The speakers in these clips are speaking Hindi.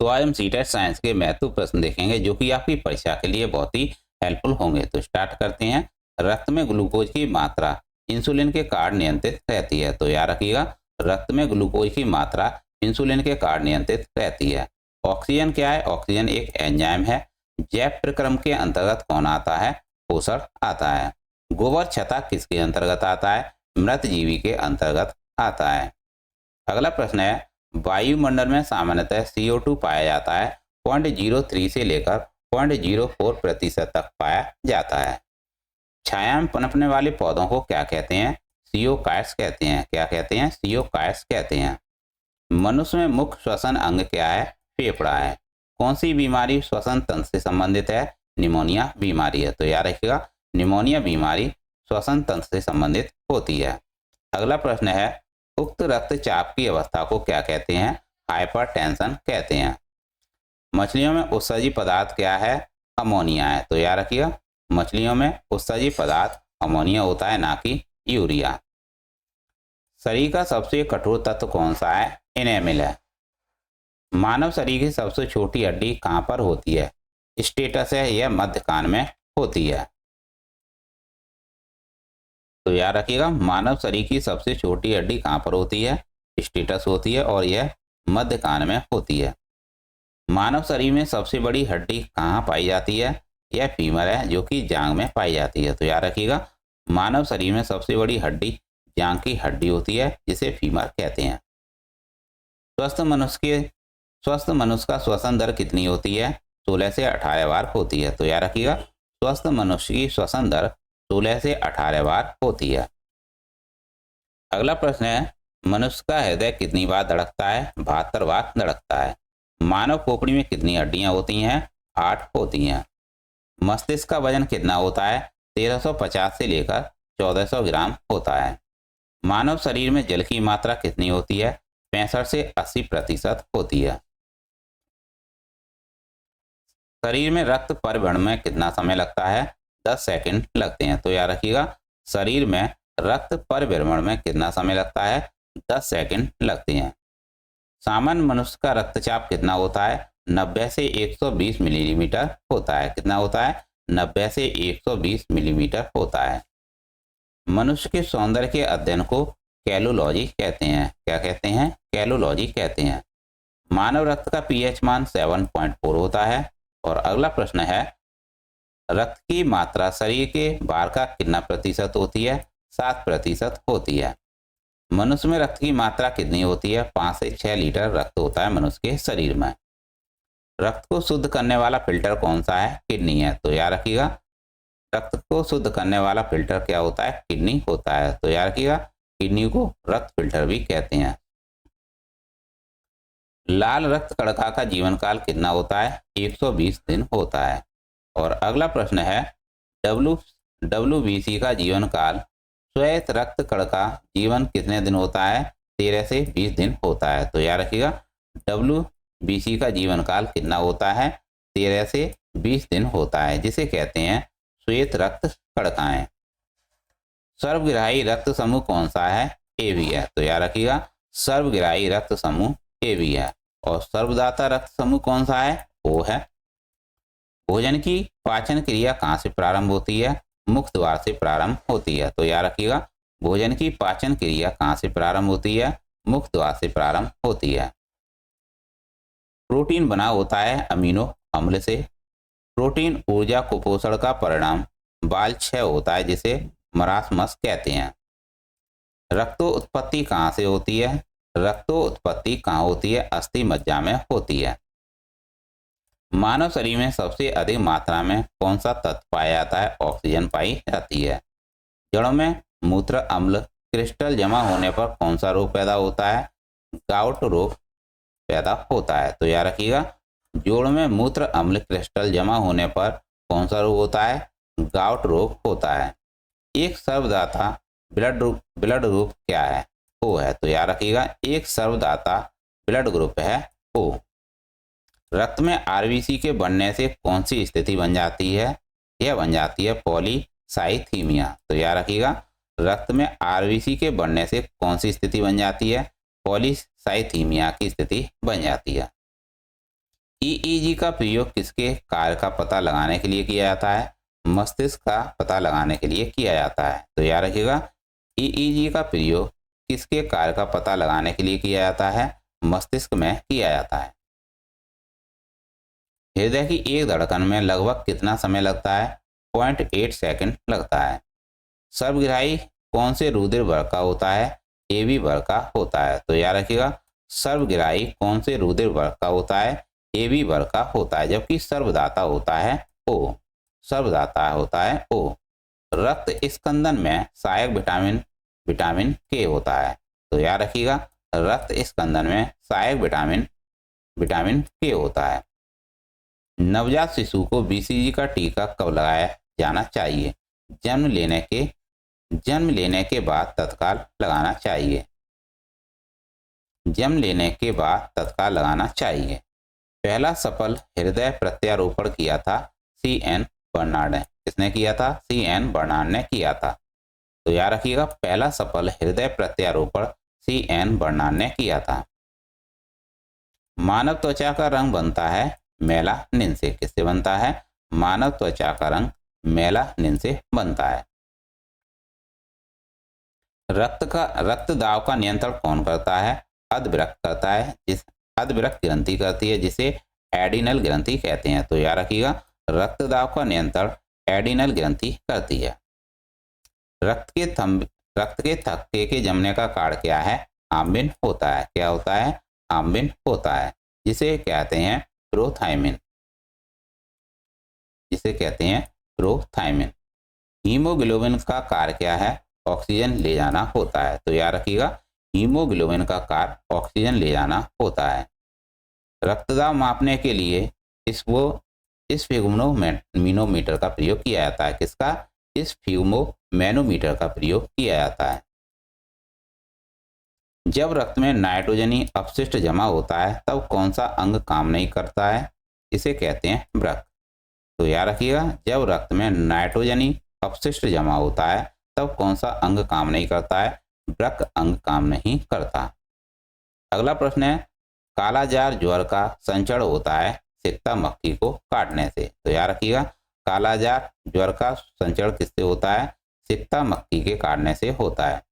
तो आज हम सीटेट साइंस के महत्वपूर्ण प्रश्न देखेंगे जो कि आपकी परीक्षा के लिए बहुत ही हेल्पफुल होंगे। तो स्टार्ट करते हैं। रक्त में ग्लूकोज की मात्रा इंसुलिन के कारण नियंत्रित रहती है। तो याद रखिएगा, रक्त में ग्लूकोज की मात्रा इंसुलिन के कारण नियंत्रित रहती है। ऑक्सीजन क्या है? ऑक्सीजन एक एंजाइम है। जैव प्रक्रम के अंतर्गत कौन आता है? पोषण आता है। गोबर छत्ता किसके अंतर्गत आता है? मृत जीवी के अंतर्गत आता है। अगला प्रश्न है, वायुमंडल में सामान्यतः CO2 पाया जाता है 0.03 से लेकर 0.04% तक पाया जाता है। छाया में पनपने वाले पौधों को क्या कहते हैं? सियोकाइट्स कहते हैं। क्या कहते हैं? सियोकाइट्स कहते हैं। मनुष्य में मुख्य श्वसन अंग क्या है? फेफड़ा है। कौन सी बीमारी श्वसन तंत्र से संबंधित है? निमोनिया बीमारी है। तो याद रखिएगा, निमोनिया बीमारी श्वसन तंत्र से संबंधित होती है। अगला प्रश्न है, उक्त रक्तचाप की अवस्था को क्या कहते हैं? हाइपरटेंशन कहते हैं। मछलियों में उत्सर्जी पदार्थ क्या है? अमोनिया है। तो याद रखिएगा, मछलियों में उत्सर्जी पदार्थ अमोनिया होता है, ना कि यूरिया। शरीर का सबसे कठोर तत्व कौन सा है? एनेमिल है। मानव शरीर की सबसे छोटी हड्डी कहाँ पर होती है? स्टेटस है, यह मध्य कान में होती है। तो याद रखिएगा, मानव शरीर की सबसे छोटी हड्डी कहाँ पर होती है? स्टेटस होती है और यह मध्य कान में होती है। मानव शरीर में सबसे बड़ी हड्डी कहाँ पाई जाती है? यह फीमर है, जो कि जांघ में पाई जाती है। तो याद रखिएगा, मानव शरीर में सबसे बड़ी हड्डी जांघ की हड्डी होती है, जिसे फीमर कहते हैं। स्वस्थ मनुष्य का श्वसन दर कितनी होती है? 16 से 18 बार होती है। तो याद रखिएगा, स्वस्थ मनुष्य की श्वसन दर 16 से 18 बार होती है। अगला प्रश्न है, मनुष्य का हृदय कितनी बार धड़कता है? 72 बार धड़कता है। मानव खोपड़ी में कितनी हड्डियां होती हैं? 8 होती हैं। मस्तिष्क का वजन कितना होता है? 1350 से लेकर 1400 ग्राम होता है। मानव शरीर में जल की मात्रा कितनी होती है? 65 से 80% होती है। शरीर में रक्त परिवहन में कितना समय लगता है? 10 सेकंड लगते हैं। तो याद रखिएगा, शरीर में रक्त परिभ्रमण में कितना समय लगता है? 10 सेकंड लगते हैं। सामान्य मनुष्य का रक्तचाप कितना होता है? 90 से 120 मिलीमीटर होता है। कितना होता है? 90 से 120 मिलीमीटर होता है। मनुष्य के सौंदर्य के अध्ययन को कैलोलॉजी कहते हैं। क्या कहते हैं? कैलोलॉजी कहते हैं। मानव रक्त का पीएच मान 7.4 होता है। और अगला प्रश्न है, रक्त की मात्रा शरीर के भार का कितना प्रतिशत होती है? 7% होती है। मनुष्य में रक्त की मात्रा कितनी होती है? 5 से 6 लीटर रक्त होता है मनुष्य के शरीर में। रक्त को शुद्ध करने वाला फिल्टर कौन सा है? किडनी है। तो याद रखिएगा, रक्त को शुद्ध करने वाला फिल्टर क्या होता है? किडनी होता है। तो याद रखिएगा, किडनी को रक्त फिल्टर भी कहते हैं। लाल रक्त कणिका का जीवन काल कितना होता है? 120 दिन होता है। और अगला प्रश्न है, WBC का जीवन काल श्वेत रक्त कणिका जीवन कितने दिन होता है? 13 से 20 दिन होता है। तो याद रखिएगा, WBC का जीवन काल कितना होता है? 13 से 20 दिन होता है, जिसे कहते हैं श्वेत रक्त कणिकाएं। सर्वग्राही रक्त समूह कौन सा है? AB है। तो याद रखिएगा, सर्वग्राही रक्त समूह AB है। और सर्वदाता रक्त समूह कौन सा है? O है। भोजन की पाचन क्रिया कहाँ से प्रारंभ होती है? मुख द्वार से प्रारंभ होती है। तो याद रखिएगा, भोजन की पाचन क्रिया कहाँ से प्रारंभ होती है? मुख द्वार से प्रारंभ होती है। प्रोटीन बना होता है अमीनो अम्ल से। प्रोटीन ऊर्जा कुपोषण का परिणाम बाल क्षय होता है, जिसे मरासमस कहते हैं। रक्तोत्पत्ति कहाँ से होती है? रक्तोत्पत्ति कहाँ होती है? अस्थि मज्जा में होती है। मानव शरीर में सबसे अधिक मात्रा में कौन सा तत्व पाया जाता है? ऑक्सीजन पाई जाती है। जड़ों में मूत्र अम्ल क्रिस्टल जमा होने पर कौन सा रोग पैदा होता है? गाउट रोग पैदा होता है। तो याद रखिएगा, जोड़ में मूत्र अम्ल क्रिस्टल जमा होने पर कौन सा रोग होता है? गाउट रोग होता है। एक सर्वदाता ब्लड ग्रुप क्या है? O है। तो याद रखिएगा, एक सर्वदाता ब्लड ग्रुप है O। रक्त में RBC के बनने से कौन सी स्थिति बन जाती है? यह बन जाती है पॉलीसाइथीमिया। तो याद रखिएगा, रक्त में RBC के बनने से कौन सी स्थिति बन जाती है? पॉलीसाइथीमिया की स्थिति बन जाती है। ईईजी का प्रयोग किसके कार्य का पता लगाने के लिए किया जाता है? मस्तिष्क का पता लगाने के लिए किया जाता है। तो याद रखिएगा, ईईजी का प्रयोग किसके कार्य का पता लगाने के लिए किया जाता है? मस्तिष्क में किया जाता है। हृदय की एक धड़कन में लगभग कितना समय लगता है? 0.8 सेकंड लगता है। सर्वग्राही कौन से रुधिर वर्ग का होता है? AB वर्ग का होता है। तो याद रखिएगा, सर्वग्राही कौन से रुधिर वर्ग का होता है? AB वर्ग का होता है, जबकि सर्वदाता होता है O। सर्वदाता होता है O। रक्त स्कंदन में सहायक विटामिन के होता है। तो याद रखिएगा, रक्त स्कंदन में सहायक विटामिन के होता है। नवजात शिशु को BCG का टीका कब लगाया जाना चाहिए? जन्म लेने के बाद तत्काल लगाना चाहिए। जन्म लेने के बाद तत्काल लगाना चाहिए। पहला सफल हृदय प्रत्यारोपण किया था CN बर्नार्ड ने। किसने किया था? CN बर्नार्ड ने किया था। तो याद रखिएगा, पहला सफल हृदय प्रत्यारोपण CN बर्नार्ड ने किया था। मानव त्वचा का रंग बनता है मेलानिन से। किससे बनता है? मानव त्वचा का रंग मेलानिन से बनता है। रक्त दाब का नियंत्रण कौन करता है? अधवृक्क करता है। अधवृक्क ग्रंथि करती है, जिसे एडिनल ग्रंथि कहते हैं। तो याद रखिएगा, रक्त दाब का नियंत्रण एडिनल ग्रंथि करती है। रक्त के थक्के के जमने का कारण क्या है? आम्बिन होता है। क्या होता है? आम्बिन होता है, जिसे कहते हैं प्रोथाइमिन। जिसे कहते हैं प्रोथाइमिन। हीमोग्लोबिन का कार्य क्या है? ऑक्सीजन ले जाना होता है। तो याद रखिएगा, हीमोग्लोबिन का कार्य ऑक्सीजन ले जाना होता है। रक्तदाब मापने के लिए स्फिग्मोमैनोमीटर का प्रयोग किया जाता है। किसका? स्फिग्मोमैनोमीटर का प्रयोग किया जाता है। जब रक्त में नाइट्रोजनी अपशिष्ट जमा होता है, तब कौन सा अंग काम नहीं करता है? इसे कहते हैं वृक्क। तो याद रखिएगा, जब रक्त में नाइट्रोजनी अपशिष्ट जमा होता है, तब कौन सा अंग काम नहीं करता है? वृक्क अंग काम नहीं करता। अगला प्रश्न है, कालाजार ज्वर का संचरण होता है सिकता मक्खी को काटने से। तो याद रखिएगा, कालाजार ज्वर का संचरण किससे होता है? सिकता मक्खी के काटने से होता है।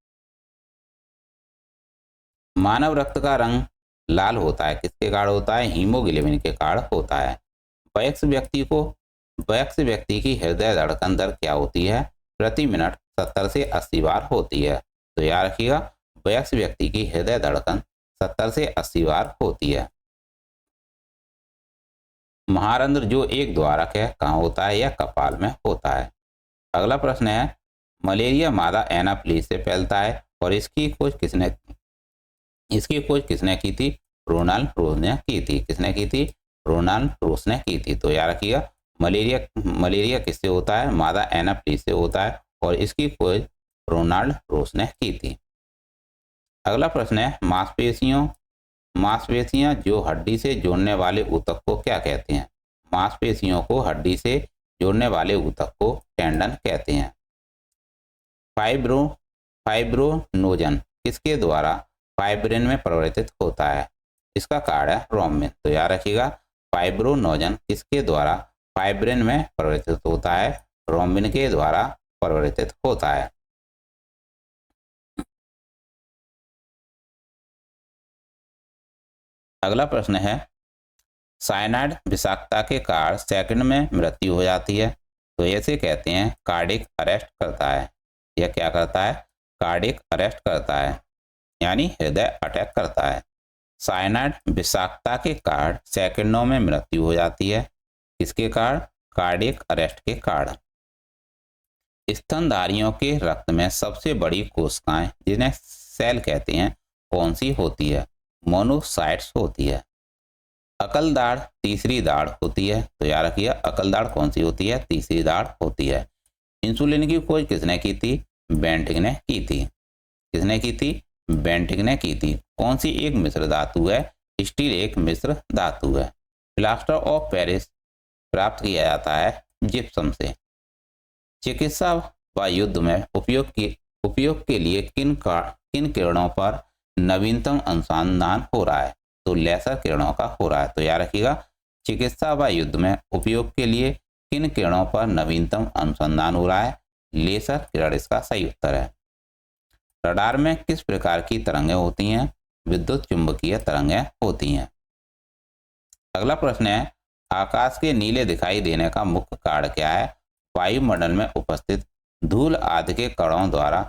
मानव रक्त का रंग लाल होता है। किसके कारण होता है? हीमोग्लोबिन के कारण होता है। वयस्क व्यक्ति की हृदय धड़कन दर क्या होती है? प्रति मिनट 70 से 80 बार होती है। तो याद रखिएगा, वयस्क व्यक्ति की हृदय धड़कन 70 से 80 बार होती है। महारंध्र जो एक द्वारक है, कहाँ होता है? यह कपाल में होता है। अगला प्रश्न है, मलेरिया मादा एनाप्लिस से फैलता है और इसकी खोज किसने की थी? रोनाल्ड रोज ने की थी। किसने की थी? रोनाल्ड रोज ने की थी। तो याद रखिएगा, मलेरिया किससे होता है? मादा एनाप्लिस से होता है और इसकी खोज रोनाल्ड रोज ने की थी। अगला प्रश्न है, मांसपेशियां जो हड्डी से जोड़ने वाले ऊतक को क्या कहते हैं? मांसपेशियों को हड्डी से जोड़ने वाले ऊतक को टेंडन कहते हैं। फाइब्रोनोजन किसके द्वारा फाइब्रिन में परिवर्तित होता है? इसका कारण है रोम्बिन। तो याद रखिएगा, फाइब्रोनोजन किसके द्वारा फाइब्रिन में परिवर्तित होता है? रोम्बिन के द्वारा परिवर्तित होता है। अगला प्रश्न है, साइनाइड विषाक्तता के कारण सेकंड में मृत्यु हो जाती है, तो ऐसे कहते हैं कार्डिक अरेस्ट करता है। यह क्या करता है? कार्डिक अरेस्ट करता है, यानी हृदय अटैक करता है। साइनाइड विषाक्तता के कारण सेकंडों में मृत्यु हो जाती है। किसके कारण? कार्डिक अरेस्ट के कारण। स्तनधारियों के रक्त में सबसे बड़ी कोशिकाएं, जिन्हें सेल कहते हैं, कौन सी होती है? मोनोसाइट्स होती है। अकल दाढ़ तीसरी दाढ़ होती है। तो याद रखिए, अकल दाढ़ कौन सी होती है? तीसरी दाढ़ होती है। इंसुलिन की खोज किसने की थी? बेंटिक ने की थी। किसने की थी? बेंटिक ने की थी। कौन सी एक मिश्र धातु है? स्टील एक मिश्र धातु है। प्लास्टर ऑफ पेरिस प्राप्त किया जाता है जिप्सम से। चिकित्सा व युद्ध में उपयोग के लिए किन किरणों पर नवीनतम अनुसंधान हो रहा है? तो लेसर किरणों का हो रहा है। तो याद रखिएगा, चिकित्सा व युद्ध में उपयोग के लिए किन किरणों पर नवीनतम अनुसंधान हो रहा है? लेसर किरण इसका सही उत्तर है। रडार में किस प्रकार की तरंगें होती हैं? विद्युत चुंबकीय तरंगें होती हैं। अगला प्रश्न है, आकाश के नीले दिखाई देने का मुख्य कारण क्या है? वायुमंडल में उपस्थित धूल आदि के कणों द्वारा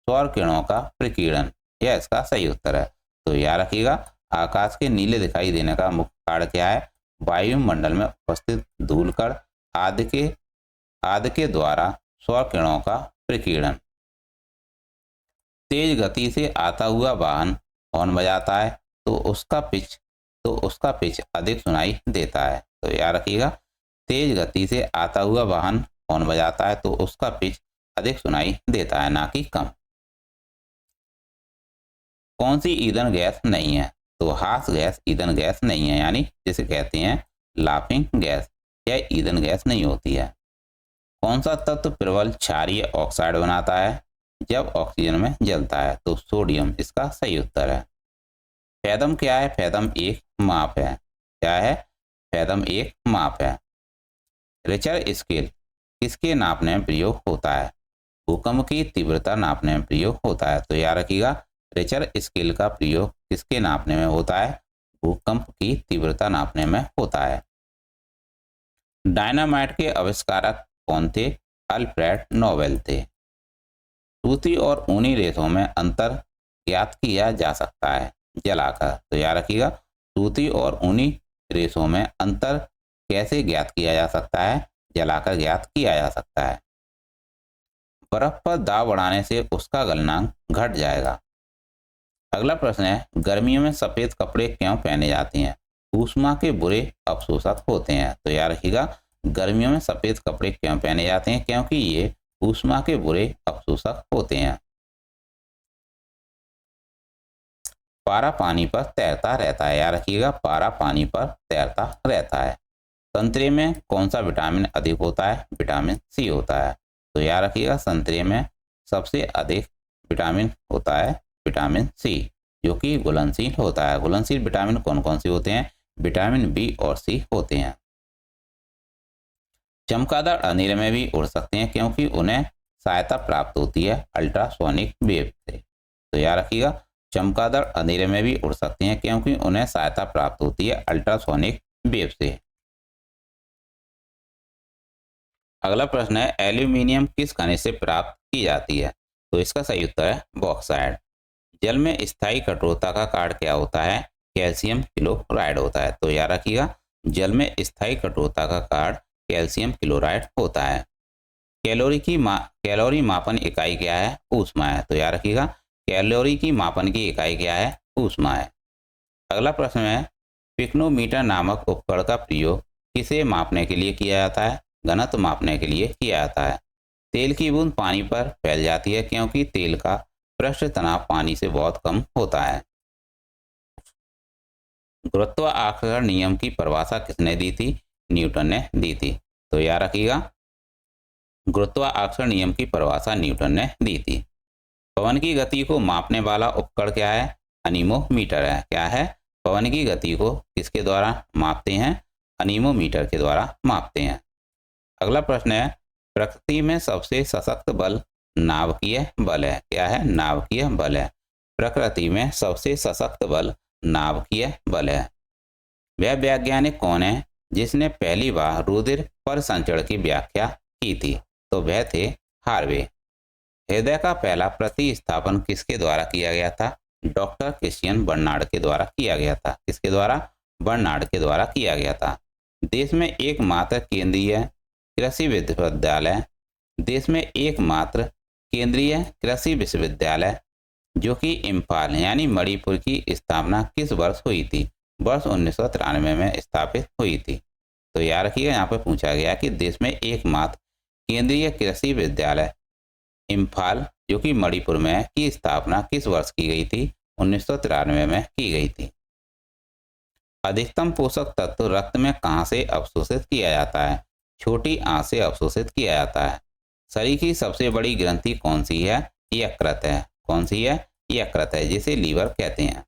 सौर किरणों का प्रकीर्णन, यह इसका सही उत्तर है। तो याद रखिएगा, आकाश के नीले दिखाई देने का मुख्य कारण क्या है? वायुमंडल में उपस्थित धूल कण आदि के द्वारा सौर किरणों का प्रकीर्णन। तेज गति से आता हुआ वाहन हॉर्न बजाता है तो उसका पिच अधिक सुनाई देता है। तो याद रखिएगा, तेज गति से आता हुआ वाहन हॉर्न बजाता है तो उसका पिच अधिक सुनाई देता है, ना कि कम। कौन सी ईंधन गैस नहीं है? तो हास गैस ईंधन गैस नहीं है, यानी जिसे कहते हैं लाफिंग गैस, यह ईंधन गैस नहीं होती है। कौन सा तत्व प्रबल क्षारीय ऑक्साइड बनाता है जब ऑक्सीजन में जलता है? तो सोडियम इसका सही उत्तर है। फेदम क्या है? फेदम एक माप है। क्या है? फेदम एक माप है। रिचर स्केल किसके नापने में प्रयोग होता है? भूकंप की तीव्रता नापने में प्रयोग होता है। तो याद रखिएगा, रिचर स्केल का प्रयोग किसके नापने में होता है? भूकंप की तीव्रता नापने में होता है। डायनामाइट के आविष्कारक कौन थे? अल्फ्रेड नोबेल थे। सूती और ऊनी रेशों में अंतर ज्ञात किया जा सकता है जलाकर। तो याद रखिएगा, सूती और ऊनी रेशों में अंतर कैसे ज्ञात किया जा सकता है? जलाकर ज्ञात किया जा सकता है। बर्फ पर दाब बढ़ाने से उसका गलनांक घट जाएगा। अगला प्रश्न है, गर्मियों में सफेद कपड़े क्यों पहने जाते हैं? ऊष्मा के बुरे अवशोषक होते हैं। तो याद रखिएगा, गर्मियों में सफेद कपड़े क्यों पहने जाते हैं? क्योंकि ये ऊष्मा के बुरे अवशोषक होते हैं। पारा पानी पर तैरता रहता है। याद रखिएगा, पारा पानी पर तैरता रहता है। संतरे में कौन सा विटामिन अधिक होता है? विटामिन सी होता है। तो याद रखिएगा, संतरे में सबसे अधिक विटामिन होता है विटामिन सी, जो कि घुलनशील होता है। घुलनशील विटामिन कौन कौन से होते हैं? विटामिन बी और सी होते हैं। चमगादड़ अंधेरे में भी उड़ सकते हैं क्योंकि उन्हें सहायता प्राप्त होती है अल्ट्रासोनिक वेव से। तो याद रखिएगा, चमगादड़ अंधेरे में भी उड़ सकते हैं क्योंकि उन्हें सहायता प्राप्त होती है अल्ट्रासोनिक वेव से। अगला प्रश्न है, एल्यूमिनियम किस खनिज से प्राप्त की जाती है? तो इसका सही उत्तर है बॉक्साइट। जल में स्थायी कठोरता का कारण क्या होता है? कैल्शियम क्लोराइड होता है। तो याद रखिएगा, जल में स्थायी कठोरता का कारण कैल्शियम क्लोराइड होता है। कैलोरी मापन इकाई क्या है? ऊष्मा है। तो याद रखिएगा, कैलोरी की मापन की इकाई क्या है? ऊष्मा है। अगला प्रश्न है, पिक्नोमीटर नामक उपकरण का प्रयोग किसे मापने के लिए किया जाता है? घनत्व मापने के लिए किया जाता है। तेल की बूंद पानी पर फैल जाती है क्योंकि तेल का पृष्ठ तनाव पानी से बहुत कम होता है। गुरुत्वाकर्षण नियम की परिभाषा किसने दी थी? न्यूटन ने दी थी। तो याद रखिएगा, गुरुत्वाकर्षण नियम की परिभाषा न्यूटन ने दी थी। पवन की गति को मापने वाला उपकरण क्या है? अनीमोमीटर है। क्या है? पवन की गति को किसके द्वारा मापते हैं? अनीमोमीटर के द्वारा मापते हैं। अगला प्रश्न है, प्रकृति में सबसे सशक्त बल नाभिकीय बल है। क्या है? नाभिकीय बल है। प्रकृति में सबसे सशक्त बल नाभिकीय बल है। वह वैज्ञानिक कौन है जिसने पहली बार रुधिर परिसंचरण की व्याख्या की थी? तो वह थे हार्वे। हृदय का पहला प्रतिस्थापन किसके द्वारा किया गया था? डॉक्टर क्रिश्चियन बर्नार्ड के द्वारा किया गया था। किसके द्वारा? बर्नार्ड के द्वारा किया गया था। देश में एकमात्र केंद्रीय कृषि विश्वविद्यालय कृषि विश्वविद्यालय जो कि इम्फाल यानी मणिपुर की स्थापना किस वर्ष हुई थी? वर्ष 1993 में स्थापित हुई थी। तो याद रखिएगा, यहाँ पर पूछा गया कि देश में एकमात्र केंद्रीय कृषि विश्वविद्यालय इम्फाल जो कि मणिपुर में की स्थापना किस वर्ष की गई थी? 1993 में की गई थी। अधिकतम पोषक तत्व रक्त में कहाँ से अवशोषित किया जाता है? छोटी आंत से अवशोषित किया जाता है। शरीर की सबसे बड़ी ग्रंथि कौन सी है? यकृत है। कौन सी है? यकृत है, जिसे लीवर कहते हैं।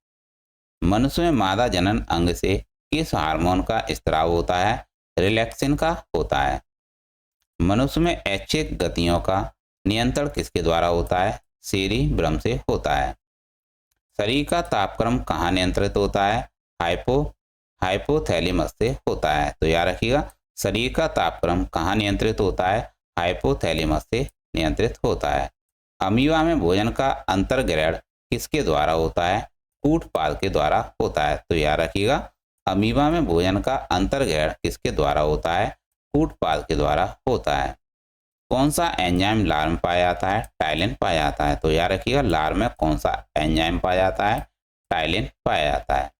मनुष्य में मादा जनन अंग से किस हार्मोन का स्राव होता है? रिलैक्सिन का होता है। मनुष्य में ऐच्छिक गतियों का नियंत्रण किसके द्वारा होता है? सेरिब्रम से होता है। शरीर का तापक्रम कहाँ नियंत्रित होता है? हाइपोथैलेमस से होता है। तो याद रखिएगा, शरीर का तापक्रम कहाँ नियंत्रित होता है? हाइपोथैलेमस से नियंत्रित होता है। अमीबा में भोजन का अंतर्ग्रहण किसके द्वारा होता है? कूटपाद के द्वारा होता है। तो याद रखिएगा, अमीबा में भोजन का अंतर्ग्रहण किसके द्वारा होता है? कूटपाद के द्वारा होता है। कौन सा एंजाइम लार में पाया जाता है? टाइलिन पाया जाता है। तो याद रखिएगा, लार में कौन सा एंजाइम पाया जाता है? टाइलिन पाया जाता है।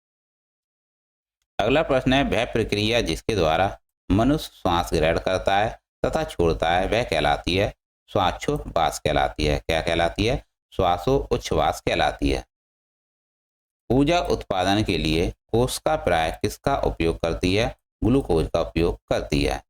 अगला प्रश्न है, वह प्रक्रिया जिसके द्वारा मनुष्य श्वास ग्रहण करता है तथा छोड़ता है वह कहलाती है? श्वासोच्छ्वास कहलाती है। क्या कहलाती है? श्वासोच्छ्वास कहलाती है। ऊर्जा उत्पादन के लिए कोशिका प्राय किसका उपयोग करती है? ग्लूकोज का उपयोग करती है।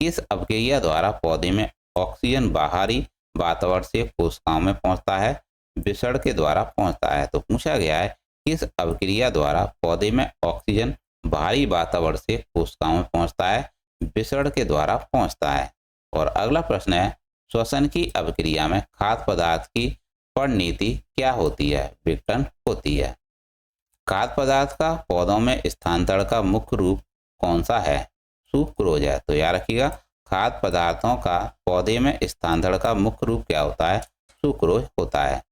किस अपक्रिया द्वारा पौधे में ऑक्सीजन बाहरी वातावरण से कोशिकाओं में पहुंचता है? विसर्जन के द्वारा पहुंचता है। तो पूछा गया है, किस अपक्रिया द्वारा पौधे में ऑक्सीजन बाहरी वातावरण से कोशिकाओं में पहुंचता है? विसर्जन के द्वारा पहुंचता है। और अगला प्रश्न है, श्वसन की अपक्रिया में खाद्य पदार्थ की परिणति क्या होती है? विघटन होती है। खाद्य पदार्थ का पौधों में स्थानांतरण का मुख्य रूप कौन सा है? सुक्रोज है। तो याद रखिएगा, खाद्य पदार्थों का पौधे में स्थानांतरण का मुख्य रूप क्या होता है? सुक्रोज होता है।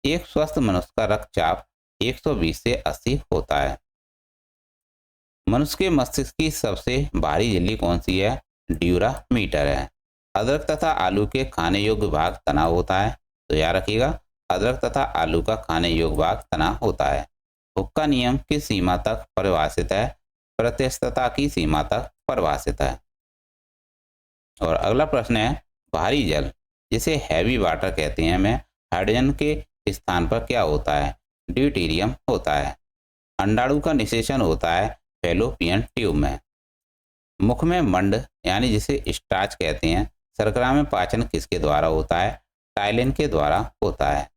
एक स्वस्थ मनुष्य का रक्तचाप 120 से 80 होता है। मनुष्य के मस्तिष्क की सबसे भारी झिल्ली कौन सी है? ड्यूरामीटर है। अदरक तथा आलू के खाने योग्य भाग तना होता है। तो याद रखिएगा, अदरक तथा आलू का खाने योग्य भाग तना होता है। हुक्का नियम किस सीमा तक परिभाषित है? प्रत्यस्तता की सीमा तक परिभाषित है। और अगला प्रश्न है, भारी जल जिसे हैवी वाटर कहते हैं में हाइड्रोजन के स्थान पर क्या होता है? ड्यूटेरियम होता है। अंडाणु का निषेचन होता है फैलोपियन ट्यूब में। मुख में मंड यानी जिसे स्टार्च कहते हैं, शर्करा में पाचन किसके द्वारा होता है? टाइलिन के द्वारा होता है।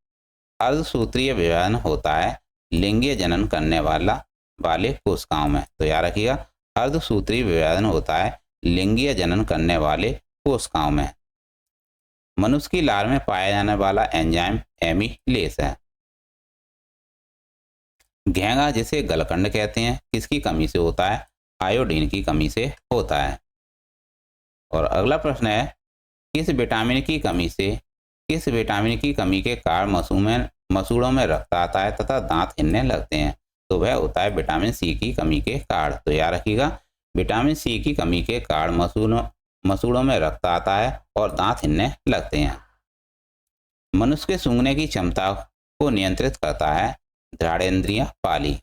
अर्धसूत्रीय विभाजन होता है लिंगीय जनन करने वाले कोशिकाओं में। तो याद रखिएगा, अर्धसूत्रीय विभाजन होता है लिंगीय जनन करने वाले कोशिकाओं में। मनुष्य की लार में पाया जाने वाला एंजाइम एमिलेस है। घेंगा जिसे गलकंड कहते हैं किसकी कमी से होता है? आयोडीन की कमी से होता है। और अगला प्रश्न है, किस विटामिन की कमी के कारण मसूड़ों में रक्त आता है तथा दांत हिलने लगते हैं? तो वह होता है विटामिन सी की कमी के कारण। तो याद रखिएगा, विटामिन सी की कमी के कारण मसूड़ों में रक्त आता है और दांत हिलने लगते हैं। मनुष्य के सूंघने की क्षमता को नियंत्रित करता है घ्राणेन्द्रिय पाली।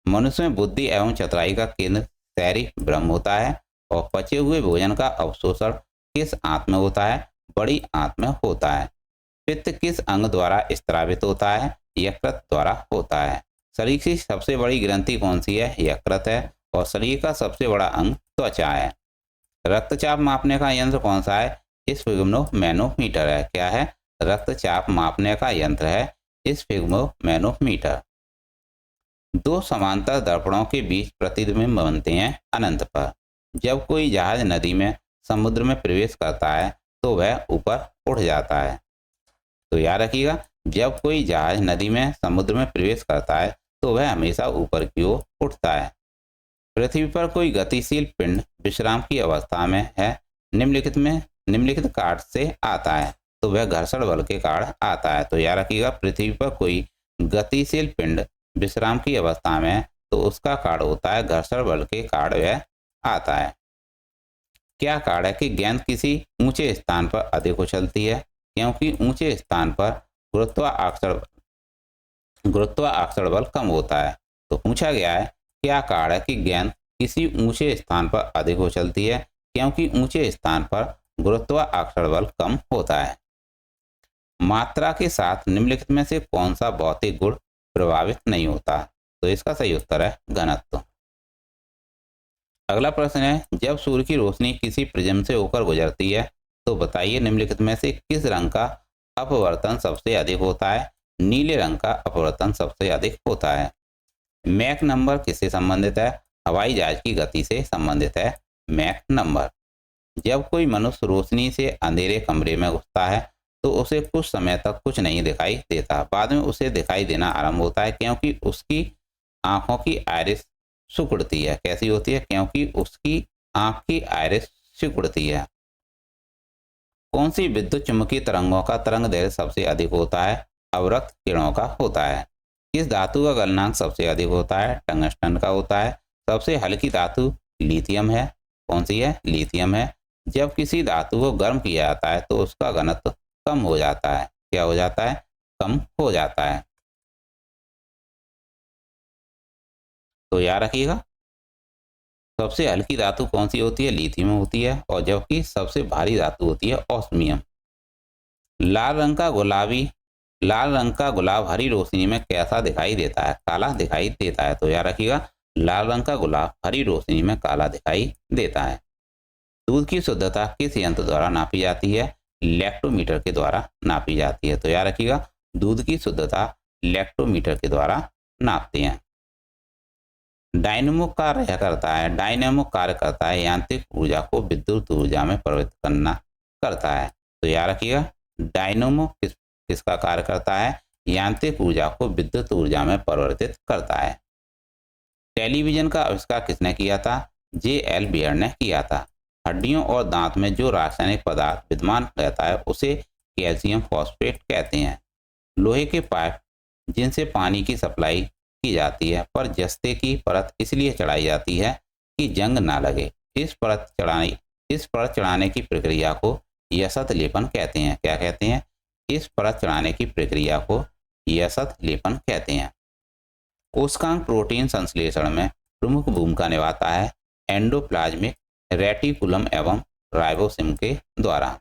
मनुष्य में बुद्धि एवं चतुराई का केंद्र सेरिब्रम होता है। और पचे हुए भोजन का अवशोषण किस आंत में होता है? बड़ी आंत में होता है। पित्त किस अंग द्वारा स्रावित होता है? यकृत द्वारा होता है। शरीर की सबसे बड़ी ग्रंथि कौन सी है? यकृत है। और शरीर का सबसे बड़ा अंग त्वचा है। रक्तचाप मापने का यंत्र कौन सा है? स्फिग्मोमैनोमीटर है। क्या है? रक्तचाप मापने का यंत्र है स्फिग्मोमैनोमीटर। दो समांतर दर्पणों के बीच प्रतिबिंब बनते हैं अनंत पर। जब कोई जहाज नदी में समुद्र में प्रवेश करता है तो वह ऊपर उठ जाता है। तो याद रखिएगा, जब कोई जहाज नदी में समुद्र में प्रवेश करता है तो वह हमेशा ऊपर की ओर उठता है। पृथ्वी पर कोई गतिशील पिंड विश्राम की अवस्था में है, निम्नलिखित कारण से आता है। तो वह घर्षण बल के कारण आता है। तो याद रखिएगा, पृथ्वी पर कोई गतिशील पिंड विश्राम की अवस्था में है तो उसका कारण होता है घर्षण बल के कारण वह आता है। क्या कारण है कि गेंद किसी ऊंचे स्थान पर अधिक उछलती है? क्योंकि ऊंचे स्थान पर गुरुत्वाकर्षण बल कम होता है। तो पूछा गया है, क्या कारण है कि गेंद किसी ऊंचे स्थान पर अधिक उछलती है? क्योंकि ऊंचे स्थान पर गुरुत्वाकर्षण बल कम होता है। मात्रा के साथ निम्नलिखित में से कौन सा भौतिक गुण प्रभावित नहीं होता? तो इसका सही उत्तर है घनत्व। अगला प्रश्न है, जब सूर्य की रोशनी किसी प्रिज्म से होकर गुजरती है तो बताइए निम्नलिखित में से किस रंग का अपवर्तन सबसे अधिक होता है? नीले रंग का अपवर्तन सबसे अधिक होता है। मैक नंबर किससे संबंधित है? हवाई जहाज की गति से संबंधित है, मैक नंबर। जब कोई मनुष्य रोशनी से अंधेरे कमरे में घुसता है तो उसे कुछ समय तक कुछ नहीं दिखाई देता, बाद में उसे दिखाई देना आरंभ होता है क्योंकि उसकी आंखों की आयरिस सिकुड़ती है। कैसी होती है? क्योंकि उसकी आंख की आयरिस सिकुड़ती है। कौन सी विद्युत चुम्बकीय तरंगों का तरंग दैर्घ्य सबसे अधिक होता है? अवरक्त किरणों का होता है। किस धातु का गलनांक सबसे अधिक होता है? टंगस्टन का होता है। सबसे हल्की धातु लिथियम है। कौन सी है? लिथियम है। जब किसी धातु को गर्म किया जाता है तो उसका घनत्व कम हो जाता है। क्या हो जाता है? कम हो जाता है। तो याद रखिएगा, सबसे हल्की धातु कौन सी होती है? लिथियम होती है। और जबकि सबसे भारी धातु होती है ऑस्मियम। लाल रंग का गुलाबी लाल रंग का गुलाब हरी रोशनी में कैसा दिखाई देता है? काला दिखाई देता है। तो याद रखिएगा, लाल रंग का गुलाब हरी रोशनी में काला दिखाई देता है। दूध की शुद्धता किस यंत्र द्वारा नापी जाती है? लैक्टोमीटर के द्वारा नापी जाती है। तो याद रखिएगा, दूध की शुद्धता लैक्टोमीटर के द्वारा नापते हैं। डायनेमो कार्य करता है यांत्रिक ऊर्जा को विद्युत ऊर्जा में परिवर्तित करता है। तो याद रखिएगा, डायनेमो किसका कार्य करता है? यांत्रिक ऊर्जा को विद्युत ऊर्जा में परिवर्तित करता है। टेलीविजन का आविष्कार किसने किया था? J.L. बियर ने किया था। हड्डियों और दांत में जो रासायनिक पदार्थ विद्यमान रहता है उसे कैल्शियम फॉस्फेट कहते हैं। लोहे के पाइप जिनसे पानी की सप्लाई की जाती है पर जस्ते की परत इसलिए चढ़ाई जाती है कि जंग ना लगे। इस परत चढ़ाने की प्रक्रिया को यशत लेपन कहते हैं। क्या कहते हैं? इस परत चढ़ाने की प्रक्रिया को यशत लेपन कहते हैं। कोशिकांग प्रोटीन संश्लेषण में प्रमुख भूमिका निभाता है एंडोप्लाज्मिक रेटिकुलम एवं राइबोसोम के द्वारा।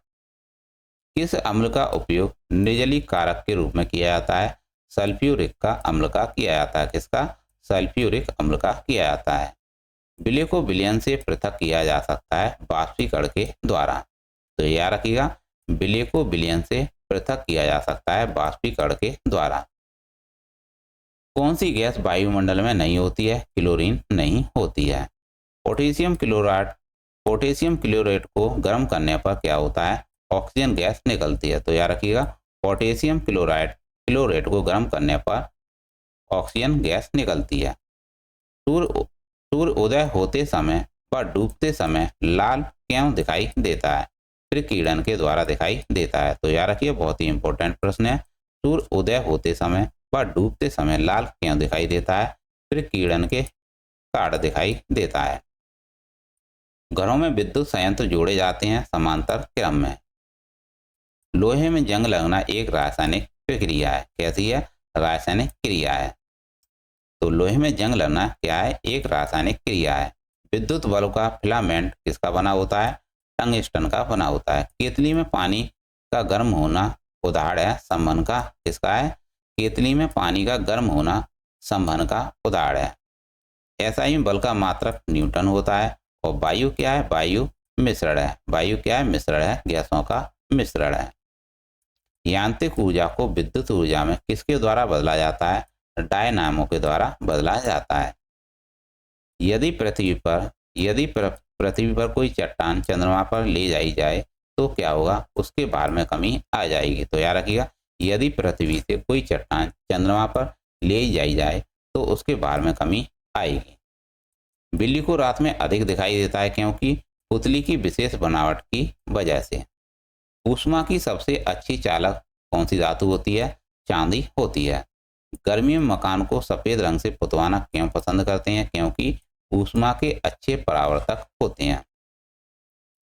किस अम्ल का उपयोग निर्जलीय कारक के रूप में किया जाता है? सल्फ्यूरिक का अम्ल का किया जाता है। किसका? सल्फ्यूरिक अम्ल का किया जाता है। विलय को विलयन से पृथक किया जा सकता है वाष्पीकरण के द्वारा। तो याद रखिएगा, विलय को विलयन से पृथक किया जा सकता है वाष्पीकरण के द्वारा। कौन सी गैस वायुमंडल में नहीं होती है? क्लोरीन नहीं होती है। पोटेशियम क्लोराइड को गर्म करने पर क्या होता है? ऑक्सीजन गैस निकलती है। तो याद रखिएगा, पोटेशियम क्लोराइड को गर्म करने पर ऑक्सीजन गैस निकलती है। सूर्य उदय होते समय व डूबते समय लाल क्यों दिखाई देता है? प्रकीर्णन के द्वारा दिखाई देता है। तो याद रखिए, बहुत ही इंपॉर्टेंट प्रश्न है। सूर्य उदय होते समय व डूबते समय लाल क्यों दिखाई देता है? प्रकीर्णन के कारण दिखाई देता है। घरों में विद्युत संयंत्र जोड़े जाते हैं समांतर क्रम में। लोहे में जंग लगना एक रासायनिक प्रक्रिया है। कैसी है? रासायनिक क्रिया है। तो लोहे में जंग लगना क्या है? एक रासायनिक क्रिया है। विद्युत बल्ब का फिलामेंट किसका बना होता है? टंगस्टन का बना होता है। केतली में पानी का गर्म होना उदाहरण है संवहन का। किसका है? केतली में पानी का गर्म होना संवहन का उदाहरण है। एसआई में बल का मात्रक न्यूटन होता है। और वायु क्या है? वायु मिश्रण है। वायु क्या है? मिश्रण है, गैसों का मिश्रण है। यांत्रिक ऊर्जा को विद्युत ऊर्जा में किसके द्वारा बदला जाता है? डायनामो के द्वारा बदला जाता है। यदि पृथ्वी पर कोई चट्टान चंद्रमा पर ले जाई जाए तो क्या होगा? उसके भार में कमी आ जाएगी। तो याद रखिएगा, यदि पृथ्वी से कोई चट्टान चंद्रमा पर ले जाई जाए तो उसके भार में कमी आएगी। बिल्ली को रात में अधिक दिखाई देता है क्योंकि पुतली की विशेष बनावट की वजह से। ऊष्मा की सबसे अच्छी चालक कौन सी धातु होती है? चांदी होती है। गर्मियों में मकान को सफेद रंग से पुतवाना क्यों पसंद करते हैं? क्योंकि ऊष्मा के अच्छे परावर्तक होते हैं।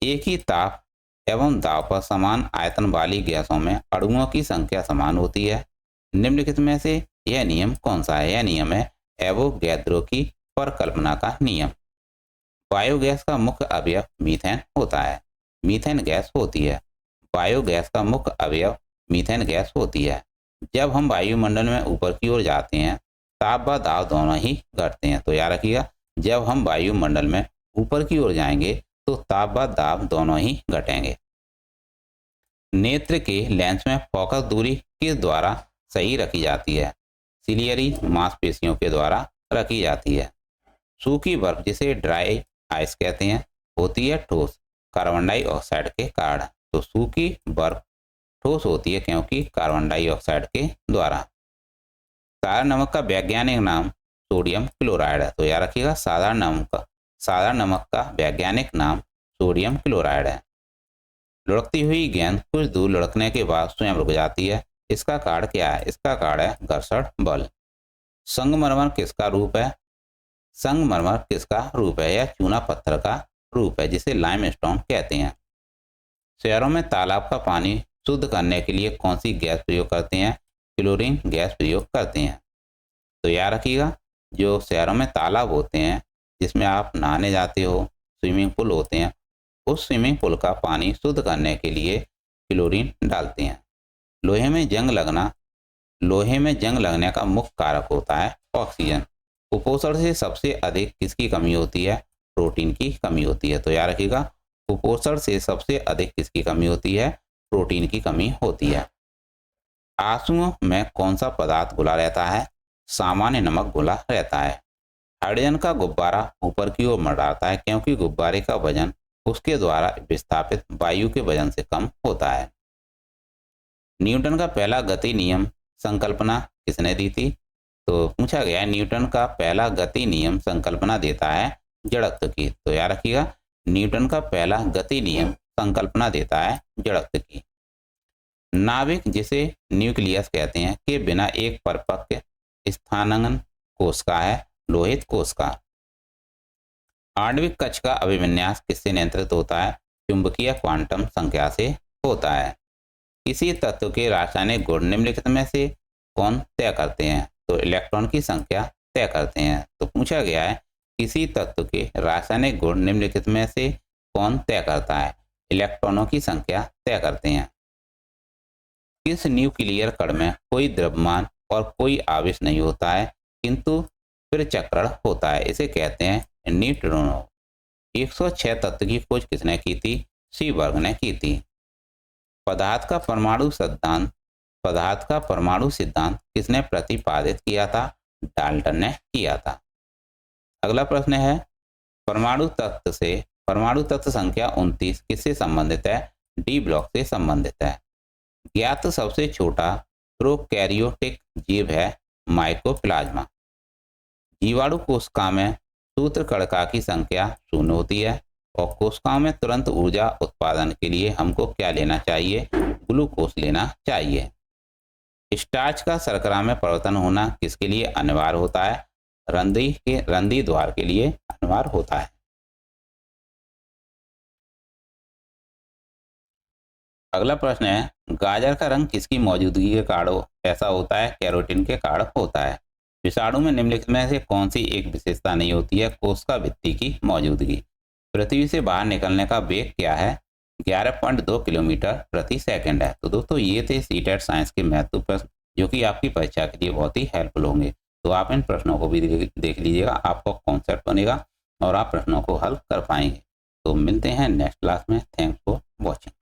एक ही ताप एवं दाब पर समान आयतन वाली गैसों में अणुओं की संख्या समान होती है। निम्नलिखित में से यह नियम कौन सा है? यह नियम है एवोगैद्रो की परिकल्पना का नियम। बायोगैस का मुख्य अवयव मीथेन होता है। मीथेन गैस होती है। बायोगैस का मुख्य अवयव मीथेन गैस होती है। जब हम वायुमंडल में ऊपर की ओर जाते हैं ताप व दाब दोनों ही घटते हैं। तो याद रखिएगा, जब हम वायुमंडल में ऊपर की ओर जाएंगे तो ताप व दाब दोनों ही घटेंगे। नेत्र के लेंस में फोकस दूरी किस द्वारा सही रखी जाती है? सिलियरी मांसपेशियों के द्वारा रखी जाती है। सूखी बर्फ जिसे ड्राई आइस कहते हैं होती है ठोस कार्बन डाइऑक्साइड के कारण। तो सूखी बर्फ ठोस होती है क्योंकि कार्बन डाइऑक्साइड के द्वारा। साधारण नमक का वैज्ञानिक नाम सोडियम क्लोराइड है। तो याद रखिएगा साधारण नमक का वैज्ञानिक नाम सोडियम क्लोराइड है। लुढ़कती हुई गेंद कुछ दूर लुढ़कने के बाद स्वयं रुक जाती है, इसका कारण क्या है? इसका कारण है घर्षण बल। संगमरमर किसका रूप है? संगमरमर किसका रूप है? यह चूना पत्थर का रूप है जिसे लाइमस्टोन कहते हैं। शहरों में तालाब का पानी शुद्ध करने के लिए कौन सी गैस प्रयोग करते हैं? क्लोरीन गैस प्रयोग करते हैं। तो याद रखिएगा, जो शहरों में तालाब होते हैं जिसमें आप नहाने जाते हो, स्विमिंग पूल होते हैं, उस स्विमिंग पूल का पानी शुद्ध करने के लिए क्लोरीन डालते हैं। लोहे में जंग लगने का मुख्य कारक होता है ऑक्सीजन। कुपोषण से सबसे अधिक किसकी कमी होती है? प्रोटीन की कमी होती है। तो याद रखिएगा, कुपोषण से सबसे अधिक किसकी कमी होती है? प्रोटीन की कमी होती है। आंसुओं में कौन सा पदार्थ घुला रहता है? सामान्य नमक घुला रहता है। हाइड्रोजन का गुब्बारा ऊपर की ओर मंडराता है क्योंकि गुब्बारे का वजन उसके द्वारा विस्थापित वायु के वजन से कम होता है। न्यूटन का पहला गति नियम संकल्पना किसने दी थी? तो पूछा गया है, न्यूटन का पहला गति नियम संकल्पना देता है जड़त्व की। तो याद रखिएगा, न्यूटन का पहला गति नियम संकल्पना देता है जड़त्व की। नाभिक जिसे न्यूक्लियस कहते हैं के बिना एक परिपक्व स्थानांगन कोशिका है? लोहित कोशिका। आणविक कक्ष का अभिविन्यास किससे नियंत्रित होता है? चुंबकीय क्वांटम संख्या से होता है। किसी तत्व के रासायनिक गुण निम्नलिखित में से कौन तय करते हैं? तो इलेक्ट्रॉन की संख्या तय करते हैं। तो पूछा गया है, किसी तत्व के रासायनिक गुण निम्नलिखित में से कौन तय करता है? इलेक्ट्रॉनों की संख्या तय करते हैं। किस न्यूक्लियर कण में कोई द्रव्यमान और कोई आवेश नहीं होता है किंतु फिर चक्रण होता है? इसे कहते हैं न्यूट्रिनो। 106 तत्व की खोज किसने की थी? सीबर्ग ने की थी। पदार्थ का परमाणु सिद्धांत किसने प्रतिपादित किया था? डाल्टन ने किया था। अगला प्रश्न है, परमाणु तत्व संख्या 29 किससे संबंधित है? डी ब्लॉक से संबंधित है। ज्ञात सबसे छोटा प्रोकैरियोटिक जीव है माइकोप्लाज्मा। जीवाणु कोशिका में सूत्रकणिका की संख्या 0 होती है और कोशिकाओं में तुरंत ऊर्जा उत्पादन के लिए हमको क्या लेना चाहिए? ग्लूकोज लेना चाहिए। स्टार्च का शर्करा में परिवर्तन होना किसके लिए अनिवार्य होता है? रंध्री द्वार के लिए अनिवार्य होता है। अगला प्रश्न है, गाजर का रंग किसकी मौजूदगी के कारण ऐसा होता है? कैरोटीन के कारण होता है। विषाणु में निम्नलिखित में से कौन सी एक विशेषता नहीं होती है? कोशिका भित्ति की मौजूदगी। पृथ्वी से बाहर निकलने का वेग क्या है? 11.2 किलोमीटर प्रति सेकंड है। तो दोस्तों, ये थे सीटेट साइंस के महत्वपूर्ण प्रश्न जो कि आपकी परीक्षा के लिए बहुत ही हेल्पफुल होंगे। तो आप इन प्रश्नों को भी देख लीजिएगा, आपको कॉन्सेप्ट बनेगा और आप प्रश्नों को हल कर पाएंगे। तो मिलते हैं नेक्स्ट क्लास में। Thanks for watching.